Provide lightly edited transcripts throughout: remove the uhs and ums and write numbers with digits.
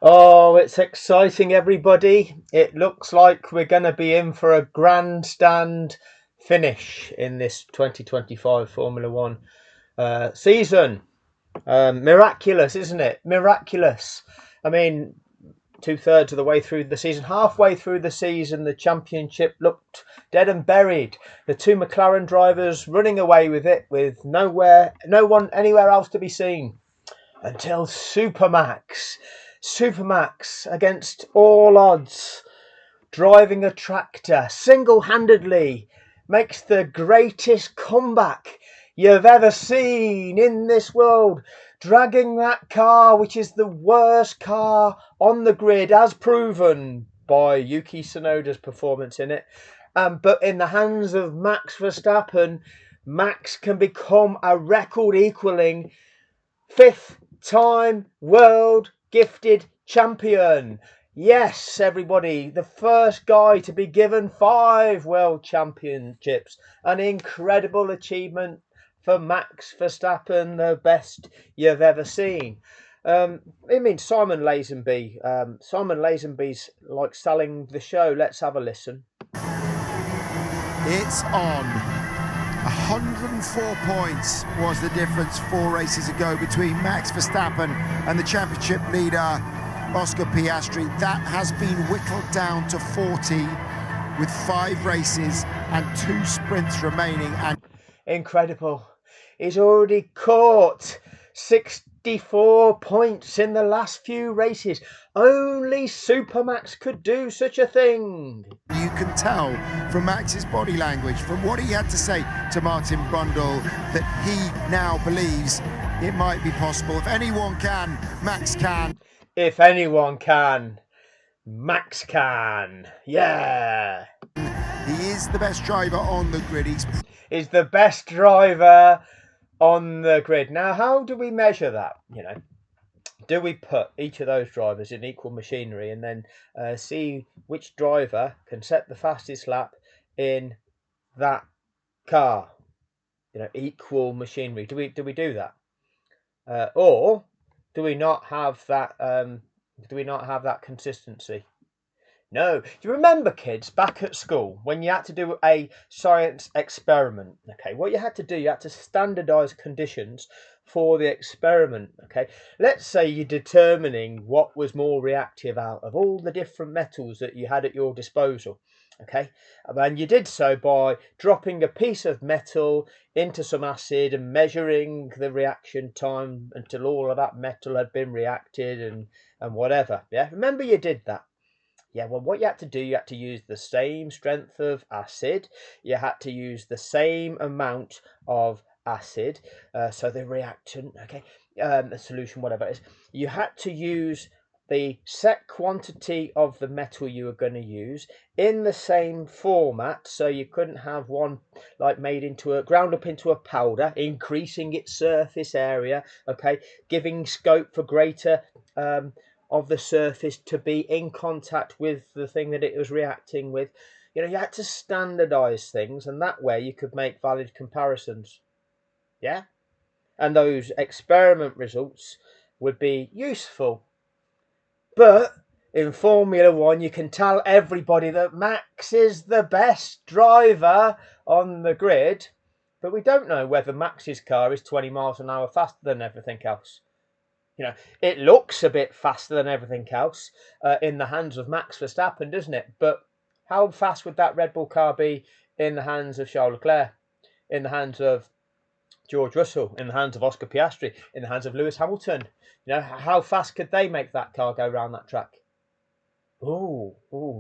Oh, it's exciting, everybody. It looks like we're going to be in for a grandstand finish in this 2025 Formula One season. Miraculous, isn't it? Miraculous. I mean, two-thirds of the way through the season, halfway through the season, the championship looked dead and buried. The two McLaren drivers running away with it, with no one anywhere else to be seen until Supermax against all odds, driving a tractor single-handedly, makes the greatest comeback you've ever seen in this world, dragging that car, which is the worst car on the grid, as proven by Yuki Tsunoda's performance in it. But in the hands of Max Verstappen, Max can become a record equaling fifth time world gifted champion. Yes, everybody, the first guy to be given 5 world championships. An incredible achievement for Max Verstappen, the best you've ever seen. I mean, Simon Lazenby. Simon Lazenby's like selling the show. Let's have a listen. It's on. 104 points was the difference 4 races ago between Max Verstappen and the championship leader Oscar Piastri. That has been whittled down to 40 with 5 races and 2 sprints remaining. And incredible. He's already caught 64 points in the last few races. Only Supermax could do such a thing. You can tell from Max's body language, from what he had to say to Martin Brundle, that he now believes it might be possible. If anyone can, Max can. If anyone can, Max can. Yeah. He is the best driver on the grid. He's the best driver on the grid. Now, how do we measure that? Do we put each of those drivers in equal machinery and then see which driver can set the fastest lap in that car? Equal machinery. Do we do that, or do we not have that? Do we not have that consistency? No. Do you remember, kids, back at school when you had to do a science experiment? Okay, what you had to do, you had to standardize conditions for the experiment. Okay, let's say you're determining what was more reactive out of all the different metals that you had at your disposal. Okay, and you did so by dropping a piece of metal into some acid and measuring the reaction time until all of that metal had been reacted and whatever. Yeah, remember you did that. Yeah, well, what you had to do, you had to use the same strength of acid. You had to use the same amount of acid. So the reactant, okay, the solution, whatever it is, you had to use the set quantity of the metal you were going to use in the same format. So you couldn't have one like made into ground up into a powder, increasing its surface area, okay, giving scope for greater of the surface to be in contact with the thing that it was reacting with. You had to standardize things, and that way you could make valid comparisons. Yeah? And those experiment results would be useful. But in Formula One, you can tell everybody that Max is the best driver on the grid, but we don't know whether Max's car is 20 miles an hour faster than everything else. It looks a bit faster than everything else in the hands of Max Verstappen, doesn't it? But how fast would that Red Bull car be in the hands of Charles Leclerc, in the hands of George Russell, in the hands of Oscar Piastri, in the hands of Lewis Hamilton? How fast could they make that car go around that track? Oh,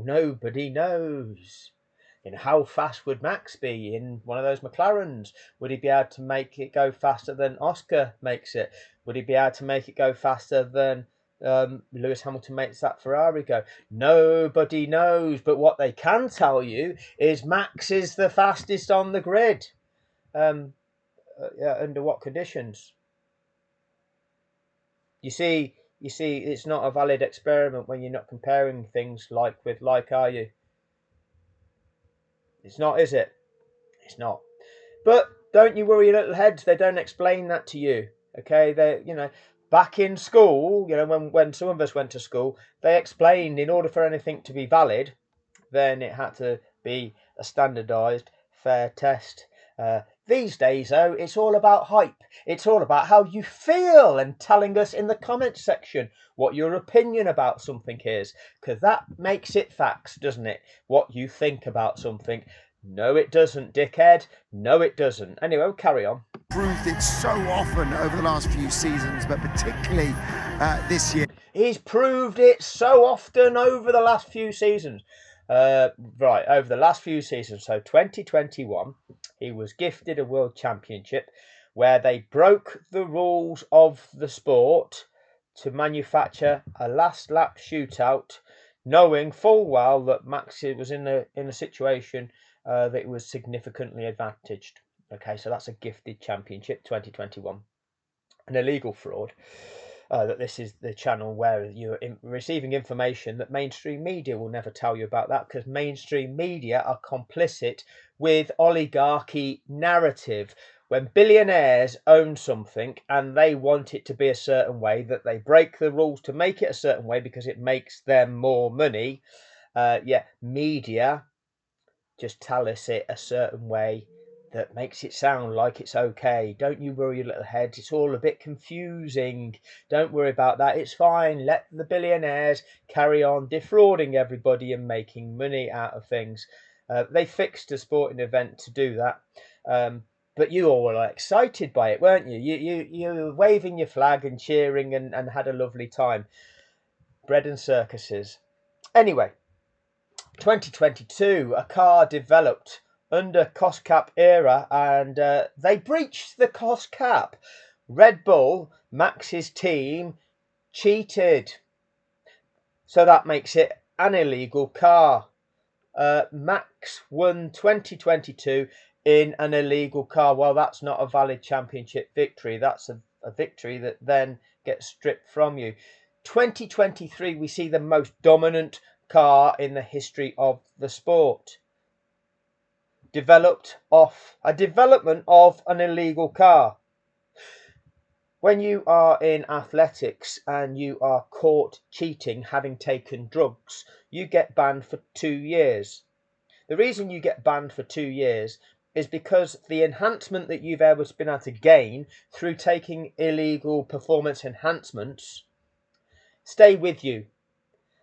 nobody knows. How fast would Max be in one of those McLarens? Would he be able to make it go faster than Oscar makes it? Would he be able to make it go faster than Lewis Hamilton makes that Ferrari go? Nobody knows. But what they can tell you is Max is the fastest on the grid. Under what conditions? You see, it's not a valid experiment when you're not comparing things like with like, are you? It's not, is it? It's not. But don't you worry your little heads. They don't explain that to you. Okay, Back in school, when some of us went to school, they explained in order for anything to be valid, then it had to be a standardized, fair test. These days, though, it's all about hype. It's all about how you feel and telling us in the comments section what your opinion about something is, because that makes it facts, doesn't it? What you think about something. No, it doesn't, dickhead. No, it doesn't. Anyway, we'll carry on. Proved it so often over the last few seasons, but particularly this year. He's proved it so often over the last few seasons. Right, over the last few seasons. So 2021, he was gifted a world championship where they broke the rules of the sport to manufacture a last lap shootout, knowing full well that Max was in a situation that it was significantly advantaged. Okay, so that's a gifted championship 2021. An illegal fraud. That this is the channel where you're receiving information that mainstream media will never tell you about, that because mainstream media are complicit with oligarchy narrative. When billionaires own something and they want it to be a certain way, that they break the rules to make it a certain way because it makes them more money. Media just tell us it a certain way that makes it sound like it's okay. Don't you worry your little heads. It's all a bit confusing. Don't worry about that. It's fine. Let the billionaires carry on defrauding everybody and making money out of things. They fixed a sporting event to do that. But you all were excited by it, weren't you? You were waving your flag and cheering and had a lovely time. Bread and circuses. Anyway, 2022, a car developed under cost cap era, and they breached the cost cap. Red Bull, Max's team, cheated. So that makes it an illegal car. Max won 2022 in an illegal car. Well, that's not a valid championship victory. That's a victory that then gets stripped from you. 2023, we see the most dominant car in the history of the sport. Developed off a development of an illegal car. When you are in athletics and you are caught cheating, having taken drugs, you get banned for 2 years. The reason you get banned for 2 years is because the enhancement that you've been able to gain through taking illegal performance enhancements stay with you.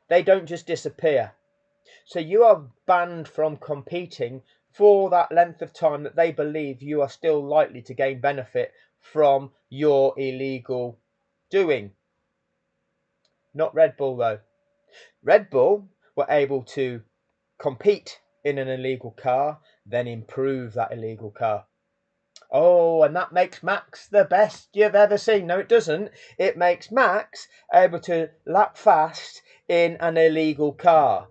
They don't just disappear. So you are banned from competing for that length of time that they believe you are still likely to gain benefit from your illegal doing. Not Red Bull, though. Red Bull were able to compete in an illegal car, then improve that illegal car. Oh, and that makes Max the best you've ever seen. No, it doesn't. It makes Max able to lap fast in an illegal car.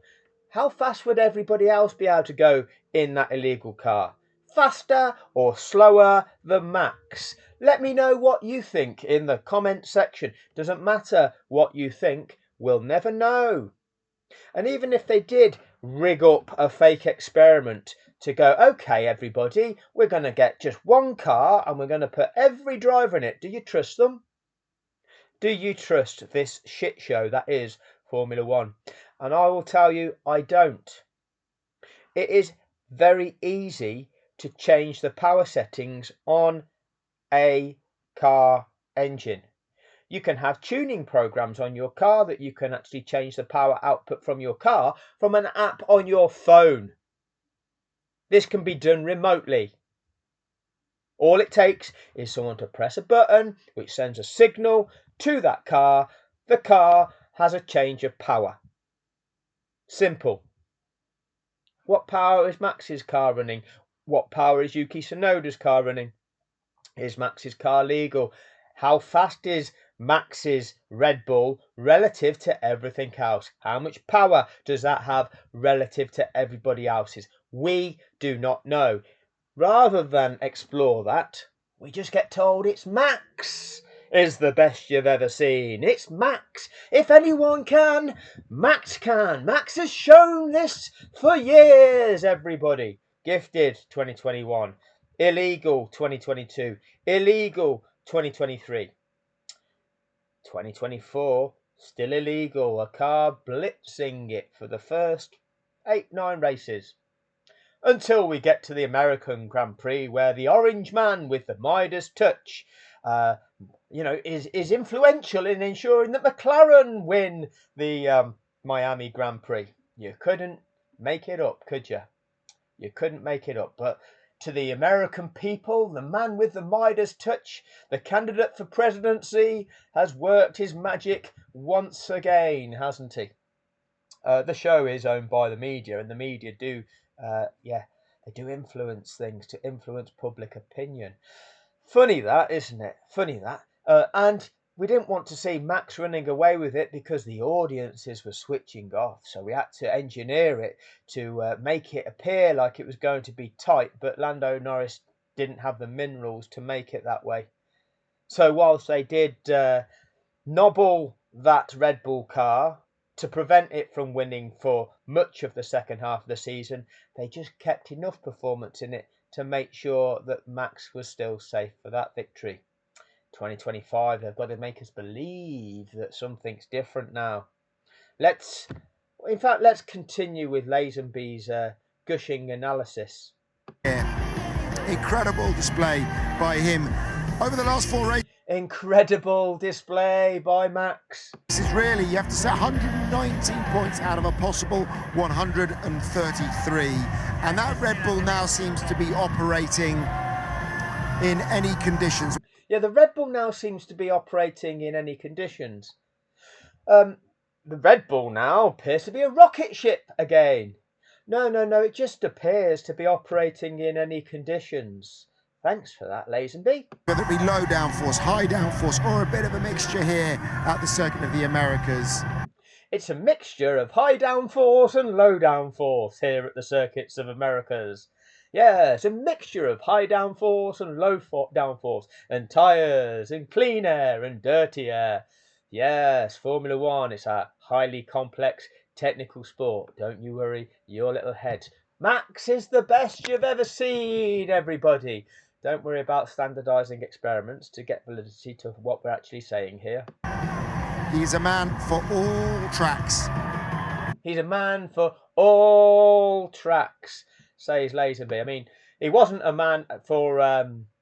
How fast would everybody else be able to go in that illegal car? Faster or slower than Max? Let me know what you think in the comment section. Doesn't matter what you think, we'll never know. And even if they did rig up a fake experiment to go, okay, everybody, we're going to get just one car and we're going to put every driver in it. Do you trust them? Do you trust this shit show that is Formula One? And I will tell you, I don't. It is very easy to change the power settings on a car engine. You can have tuning programs on your car that you can actually change the power output from your car from an app on your phone. This can be done remotely. All it takes is someone to press a button which sends a signal to that car. The car has a change of power. Simple. What power is Max's car running? What power is Yuki Tsunoda's car running? Is Max's car legal? How fast is Max's Red Bull relative to everything else? How much power does that have relative to everybody else's? We do not know. Rather than explore that, we just get told it's Max is the best you've ever seen. It's Max. If anyone can, Max can. Max has shown this for years, everybody. Gifted 2021. Illegal 2022. Illegal 2023. 2024, still illegal. A car blitzing it for the first 8-9 races. Until we get to the American Grand Prix, where the orange man with the Midas touch, is influential in ensuring that McLaren win the Miami Grand Prix. You couldn't make it up, could you? You couldn't make it up. But to the American people, the man with the Midas touch, the candidate for presidency, has worked his magic once again, hasn't he? The show is owned by the media, and the media do, they do influence things to influence public opinion. Funny that, isn't it? Funny that. And we didn't want to see Max running away with it because the audiences were switching off. So we had to engineer it to make it appear like it was going to be tight, but Lando Norris didn't have the minerals to make it that way. So whilst they did nobble that Red Bull car to prevent it from winning for much of the second half of the season, they just kept enough performance in it to make sure that Max was still safe for that victory. 2025, they've got to make us believe that something's different now. Let's continue with Lazenby's gushing analysis. Yeah. Incredible display by him over the last 4 races. Incredible display by Max. This is really, you have to say, 119 points out of a possible 133. And that Red Bull now seems to be operating in any conditions. Yeah, the Red Bull now seems to be operating in any conditions. The Red Bull now appears to be a rocket ship again. No, it just appears to be operating in any conditions. Thanks for that, Lazenby. Whether it be low downforce, high downforce, or a bit of a mixture here at the Circuit of the Americas. It's a mixture of high downforce and low downforce here at the Circuits of Americas. Yeah, it's a mixture of high downforce and low downforce, and tyres, and clean air, and dirty air. Yes, Formula One, it's a highly complex technical sport. Don't you worry your little head. Max is the best you've ever seen, everybody. Don't worry about standardising experiments to get validity to what we're actually saying here. He's a man for all tracks. He's a man for all tracks, says Lazenby. I mean, he wasn't a man for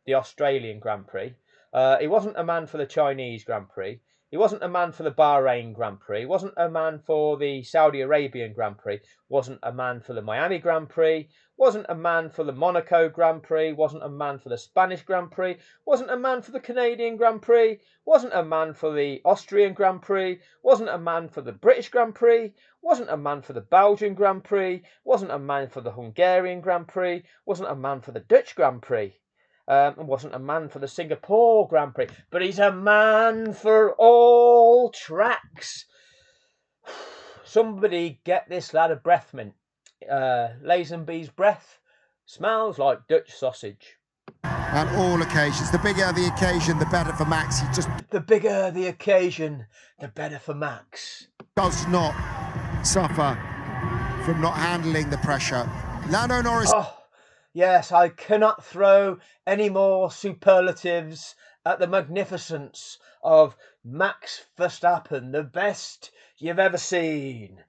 the Australian Grand Prix. He wasn't a man for the Chinese Grand Prix. He wasn't a man for the Bahrain Grand Prix. He wasn't a man for the Saudi Arabian Grand Prix. Wasn't a man for the Miami Grand Prix. Wasn't a man for the Monaco Grand Prix. Wasn't a man for the Spanish Grand Prix. Wasn't a man for the Canadian Grand Prix. Wasn't a man for the Austrian Grand Prix. Wasn't a man for the British Grand Prix. Wasn't a man for the Belgian Grand Prix. Wasn't a man for the Hungarian Grand Prix. Wasn't a man for the Dutch Grand Prix. And wasn't a man for the Singapore Grand Prix, but he's a man for all tracks. Somebody get this lad a breath mint. Lazenby's breath smells like Dutch sausage. On all occasions. The bigger the occasion, the better for Max. The bigger the occasion, the better for Max. Does not suffer from not handling the pressure. Lando Norris. Oh. Yes, I cannot throw any more superlatives at the magnificence of Max Verstappen, the best you've ever seen.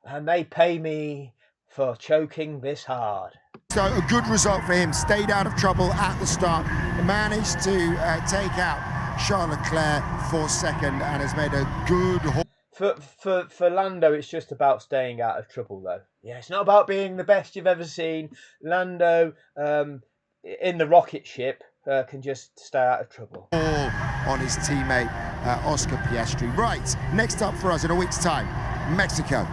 And they pay me for choking this hard. So a good result for him. Stayed out of trouble at the start. Managed to take out Charles Leclerc for second and has made a good... For Lando, it's just about staying out of trouble, though. Yeah, it's not about being the best you've ever seen. Lando, in the rocket ship, can just stay out of trouble. All on his teammate, Oscar Piastri. Right, next up for us in a week's time, Mexico.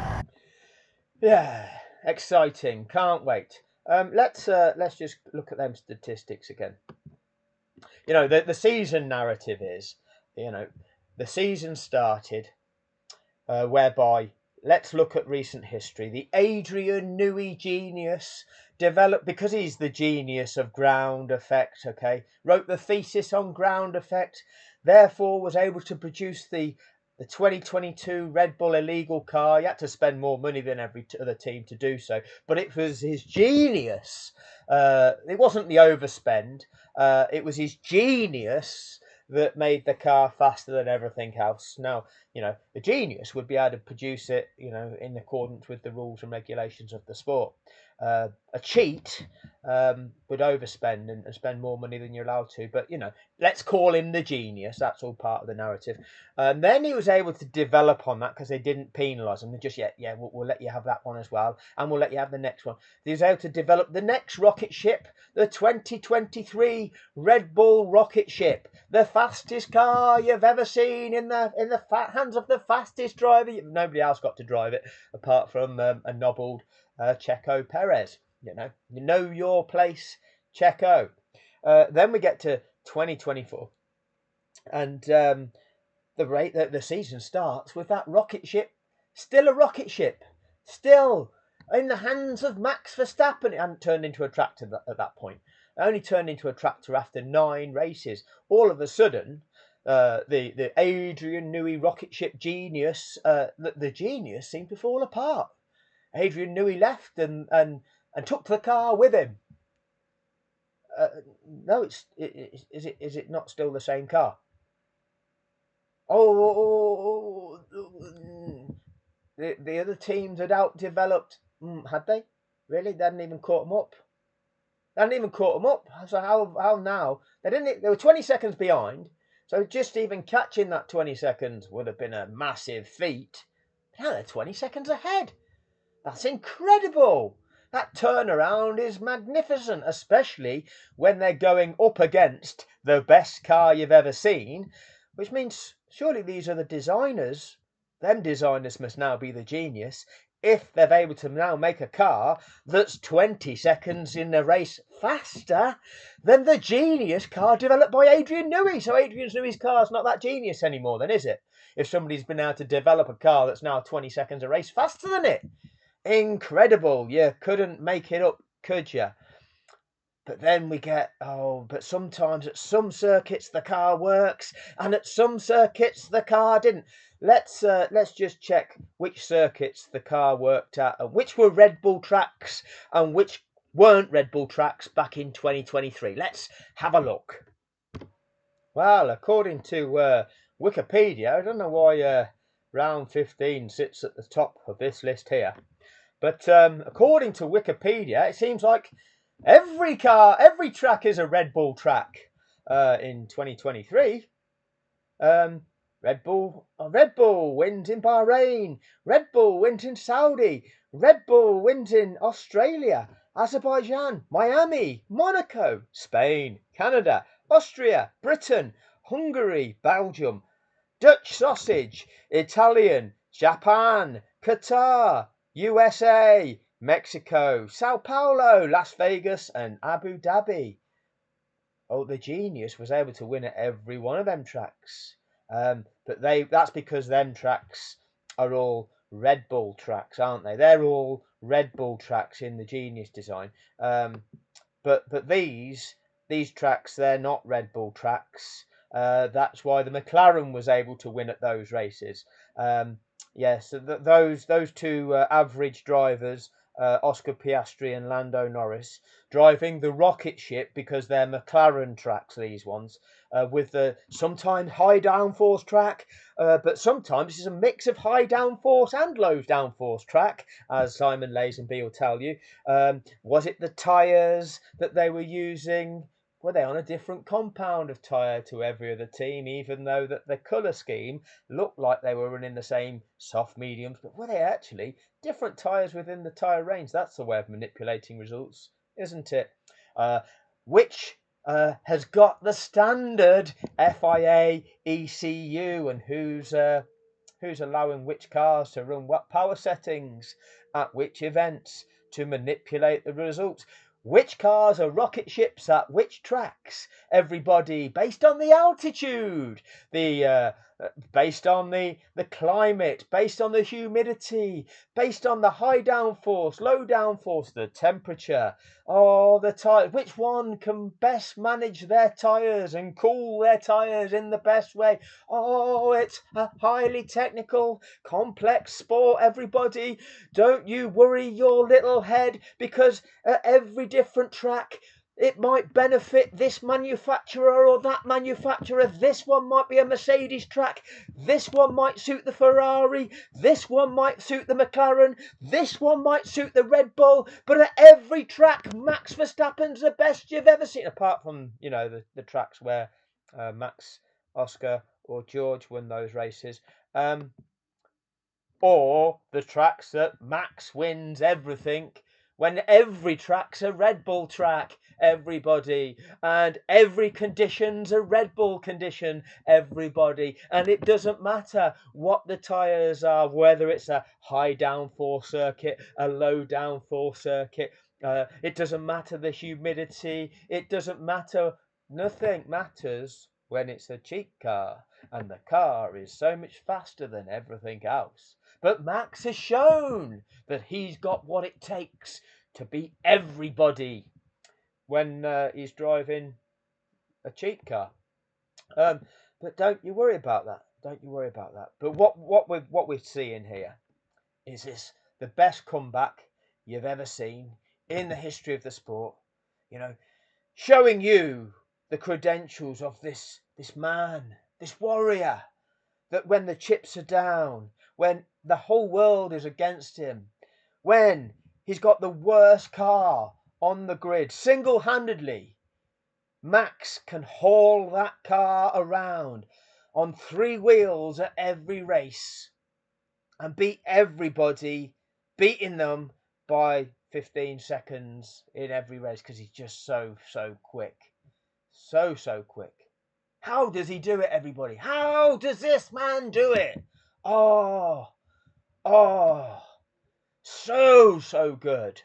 Yeah, exciting. Can't wait. Let's just look at them statistics again. You know, the season narrative is, the season started... whereby, let's look at recent history. The Adrian Newey genius developed, because he's the genius of ground effect, okay, wrote the thesis on ground effect, therefore was able to produce the 2022 Red Bull illegal car. He had to spend more money than every other team to do so, but it was his genius. It wasn't the overspend. It was his genius that made the car faster than everything else. Now, the genius would be able to produce it, in accordance with the rules and regulations of the sport. A cheat would overspend and spend more money than you're allowed to. But let's call him the genius. That's all part of the narrative. And then he was able to develop on that because they didn't penalise him. They just we'll let you have that one as well, and we'll let you have the next one. He was able to develop the next rocket ship, the 2023 Red Bull rocket ship, the fastest car you've ever seen in the hands of the fastest driver. Nobody else got to drive it apart from a nobbled Checo Perez. You know your place, Checo. Then we get to 2024, and the season starts with that rocket ship, still a rocket ship, still in the hands of Max Verstappen. It hadn't turned into a tractor at that point. It only turned into a tractor after 9 races. All of a sudden, the Adrian Newey rocket ship genius, the genius seemed to fall apart. Adrian Newey left and took the car with him. No, is it not still the same car? Oh, the other teams had outdeveloped. Had they? Really? They hadn't even caught them up. So how now? They didn't. They were 20 seconds behind. So just even catching that 20 seconds would have been a massive feat. Now they're 20 seconds ahead. That's incredible. That turnaround is magnificent, especially when they're going up against the best car you've ever seen, which means surely these are the designers. Them designers must now be the genius if they're able to now make a car that's 20 seconds in the race faster than the genius car developed by Adrian Newey. So Adrian Newey's car's not that genius anymore then, is it? If somebody's been able to develop a car that's now 20 seconds a race faster than it. Incredible. You couldn't make it up, could you? But then we get, but sometimes at some circuits the car works and at some circuits the car didn't. Let's just check which circuits the car worked at and which were Red Bull tracks and which weren't Red Bull tracks back in 2023. Let's have a look. Well, according to Wikipedia, I don't know why round 15 sits at the top of this list here. But according to Wikipedia, it seems like every track is a Red Bull track in 2023. Red Bull wins in Bahrain. Red Bull wins in Saudi. Red Bull wins in Australia, Azerbaijan, Miami, Monaco, Spain, Canada, Austria, Britain, Hungary, Belgium, Dutch sausage, Italian, Japan, Qatar, USA, Mexico, Sao Paulo, Las Vegas, and Abu Dhabi. Oh, the genius was able to win at every one of them tracks. But that's because them tracks are all Red Bull tracks, aren't they? They're all Red Bull tracks in the genius design. But these tracks, they're not Red Bull tracks. That's why the McLaren was able to win at those races. So those two average drivers, Oscar Piastri and Lando Norris, driving the rocket ship because they're McLaren tracks, these ones, with the sometimes high downforce track, but sometimes it's a mix of high downforce and low downforce track, as Simon Lazenby will tell you. Was it the tyres that they were using? Were they on a different compound of tyre to every other team, even though that the colour scheme looked like they were running the same soft mediums, but were they actually different tyres within the tyre range? That's the way of manipulating results, isn't it? Which has got the standard FIA ECU, and who's allowing which cars to run what power settings at which events to manipulate the results. Which cars are rocket ships at which tracks? Everybody, based on the altitude, based on the climate, based on the humidity, based on the high downforce, low downforce, the temperature, the tire. Which one can best manage their tires and cool their tires in the best way? It's a highly technical, complex sport, everybody. Don't you worry your little head, because at every different track, It might benefit this manufacturer or that manufacturer. This one might be a Mercedes track. This one might suit the Ferrari. This one might suit the McLaren. This one might suit the Red Bull. But at every track, Max Verstappen's the best you've ever seen, apart from, the tracks where Max, Oscar, or George won those races. Or the tracks that Max wins everything, when every track's a Red Bull track, everybody, and every condition's a Red Bull condition, everybody, and it doesn't matter what the tyres are, whether it's a high downforce circuit, a low downforce circuit, it doesn't matter the humidity, it doesn't matter, nothing matters when it's a cheap car, and the car is so much faster than everything else. But Max has shown that he's got what it takes to beat everybody when he's driving a cheap car. But don't you worry about that. Don't you worry about that. But what we're seeing here is the best comeback you've ever seen in the history of the sport. Showing you the credentials of this man, this warrior, that when the chips are down, when the whole world is against him, when he's got the worst car on the grid, single-handedly, Max can haul that car around on 3 wheels at every race and beat everybody, beating them by 15 seconds in every race because he's just so quick. So quick. How does he do it, everybody? How does this man do it? Oh, so good.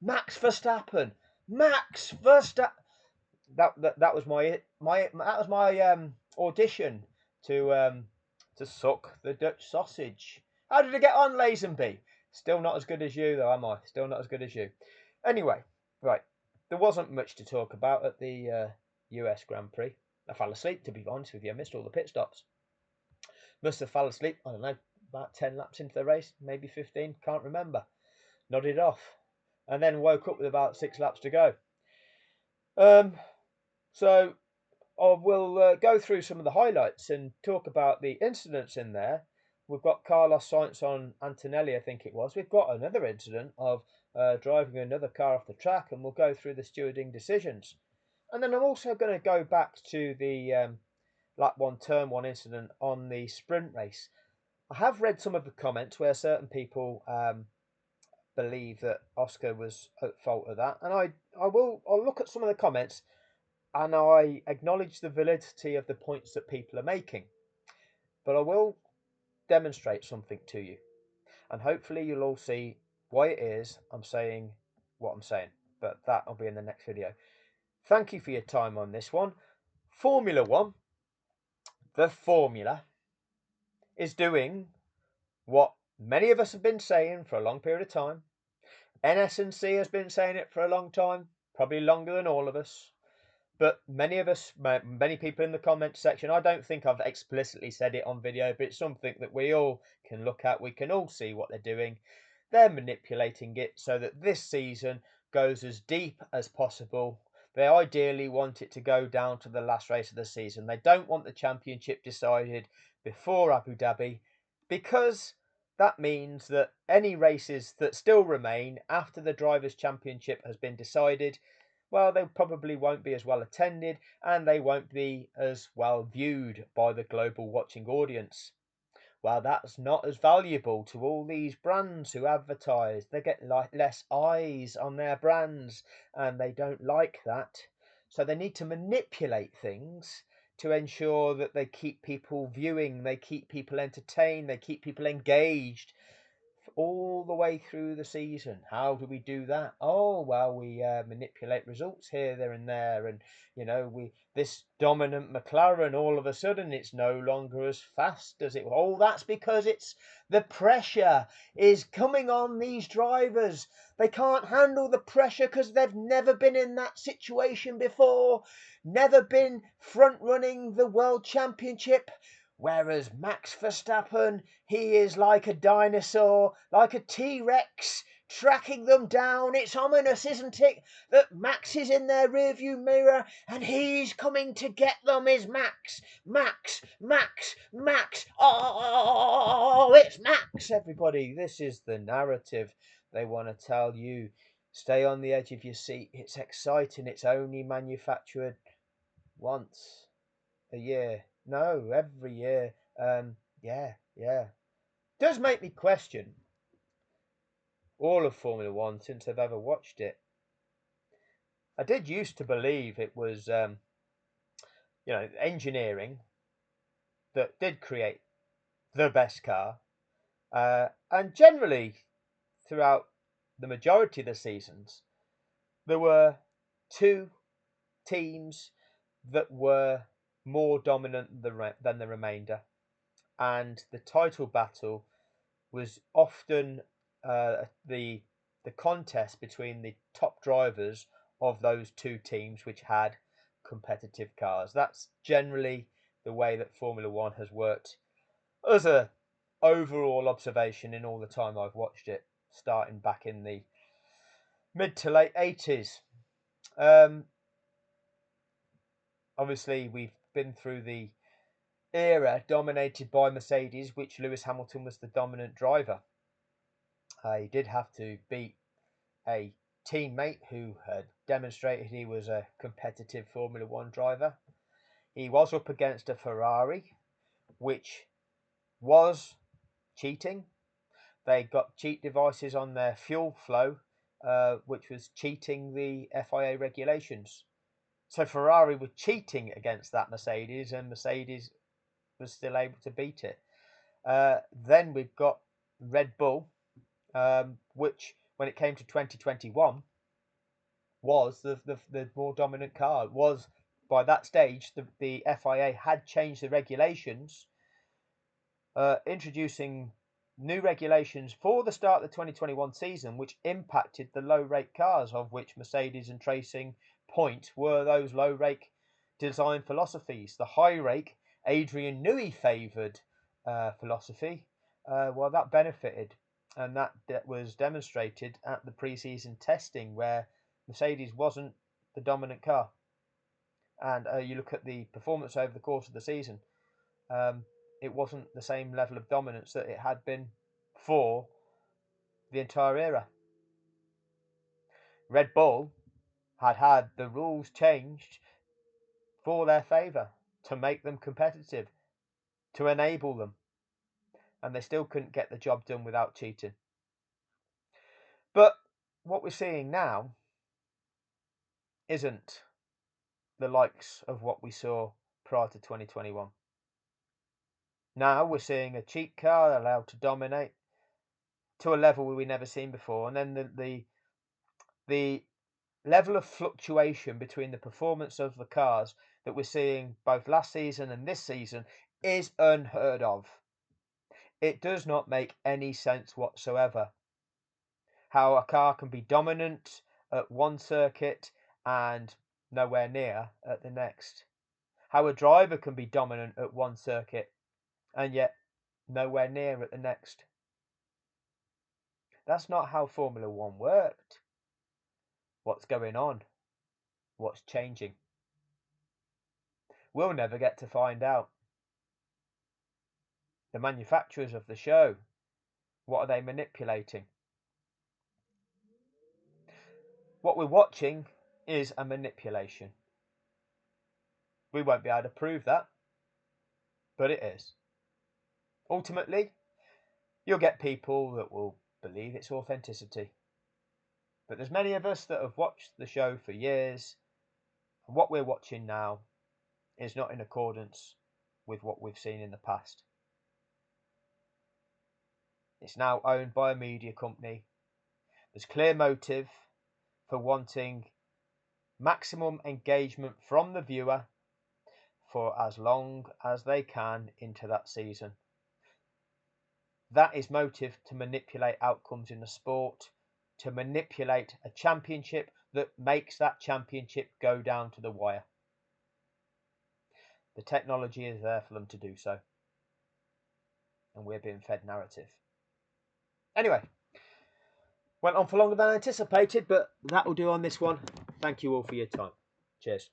Max Verstappen. Max Verstappen. That was my audition to suck the Dutch sausage. How did I get on, Lazenby? Still not as good as you, though, am I? Still not as good as you. Anyway, right. There wasn't much to talk about at the US Grand Prix. I fell asleep, to be honest with you. I missed all the pit stops. Must have fell asleep, I don't know, about 10 laps into the race, maybe 15, can't remember. Nodded off. And then woke up with about 6 laps to go. So I will go through some of the highlights and talk about the incidents in there. We've got Carlos Sainz on Antonelli, I think it was. We've got another incident of driving another car off the track, and we'll go through the stewarding decisions. And then I'm also going to go back to the lap 1, turn 1 incident on the sprint race. I have read some of the comments where certain people believe that Oscar was at fault of that, and I'll look at some of the comments and I acknowledge the validity of the points that people are making. But I will demonstrate something to you, and hopefully you'll all see why it is I'm saying what I'm saying. But that'll be in the next video. Thank you for your time on this one. Formula One, the formula, is doing what many of us have been saying for a long period of time. NS&C has been saying it for a long time, probably longer than all of us. But many of us, many people in the comments section, I don't think I've explicitly said it on video, but it's something that we all can look at. We can all see what they're doing. They're manipulating it so that this season goes as deep as possible. They ideally want it to go down to the last race of the season. They don't want the championship decided before Abu Dhabi, because that means that any races that still remain after the Drivers' Championship has been decided, well, they probably won't be as well attended, and they won't be as well viewed by the global watching audience. Well, that's not as valuable to all these brands who advertise. They get less eyes on their brands, and they don't like that. So they need to manipulate things to ensure that they keep people viewing, they keep people entertained, they keep people engaged all the way through the season. How do we do that? Oh, well, we manipulate results here, there, and there, and this dominant McLaren, all of a sudden it's no longer as fast as it. Oh, that's because it's the pressure is coming on these drivers. They can't handle the pressure because they've never been in that situation before, never been front running the World Championship. Whereas Max Verstappen, he is like a dinosaur, like a T-Rex, tracking them down. It's ominous, isn't it? That Max is in their rearview mirror and he's coming to get them. Is Max? Max, Max, Max. Oh, it's Max, everybody. This is the narrative they want to tell you. Stay on the edge of your seat. It's exciting. It's only manufactured once a year. No, every year. Yeah. Does make me question all of Formula One since I've ever watched it. I did used to believe it was, engineering that did create the best car, and generally throughout the majority of the seasons, there were two teams that were more dominant than the remainder, and the title battle was often the contest between the top drivers of those two teams which had competitive cars. That's generally the way that Formula One has worked as a overall observation in all the time I've watched it, starting back in the mid to late 80s. Um, Obviously, we've been through the era dominated by Mercedes, which Lewis Hamilton was the dominant driver. He did have to beat a teammate who had demonstrated he was a competitive Formula One driver. He was up against a Ferrari, which was cheating. They got cheat devices on their fuel flow, which was cheating the FIA regulations. So Ferrari were cheating against that Mercedes, and Mercedes was still able to beat it. Then we've got Red Bull, which, when it came to 2021, was the more dominant car. It was, by that stage, the FIA had changed the regulations, introducing new regulations for the start of the 2021 season, which impacted the low rake cars, of which Mercedes and Racing Point were those low rake design philosophies. The high rake, Adrian Newey favoured philosophy, well, that benefited, and that was demonstrated at the pre-season testing, where Mercedes wasn't the dominant car. And you look at the performance over the course of the season, it wasn't the same level of dominance that it had been for the entire era. Red Bull had the rules changed for their favour to make them competitive, to enable them, and they still couldn't get the job done without cheating. But what we're seeing now isn't the likes of what we saw prior to 2021. Now we're seeing a cheat car allowed to dominate to a level we've never seen before, and then the level of fluctuation between the performance of the cars that we're seeing both last season and this season is unheard of. It does not make any sense whatsoever how a car can be dominant at one circuit and nowhere near at the next. How a driver can be dominant at one circuit and yet nowhere near at the next. That's not how Formula One worked. What's going on? What's changing? We'll never get to find out. The manufacturers of the show, what are they manipulating? What we're watching is a manipulation. We won't be able to prove that, but it is. Ultimately, you'll get people that will believe its authenticity. But there's many of us that have watched the show for years, and what we're watching now is not in accordance with what we've seen in the past. It's now owned by a media company. There's clear motive for wanting maximum engagement from the viewer for as long as they can into that season. That is motive to manipulate outcomes in the sport, to manipulate a championship that makes that championship go down to the wire. The technology is there for them to do so, and we're being fed narrative. Anyway, Went on for longer than anticipated, but that will do on this one. Thank you all for your time. Cheers.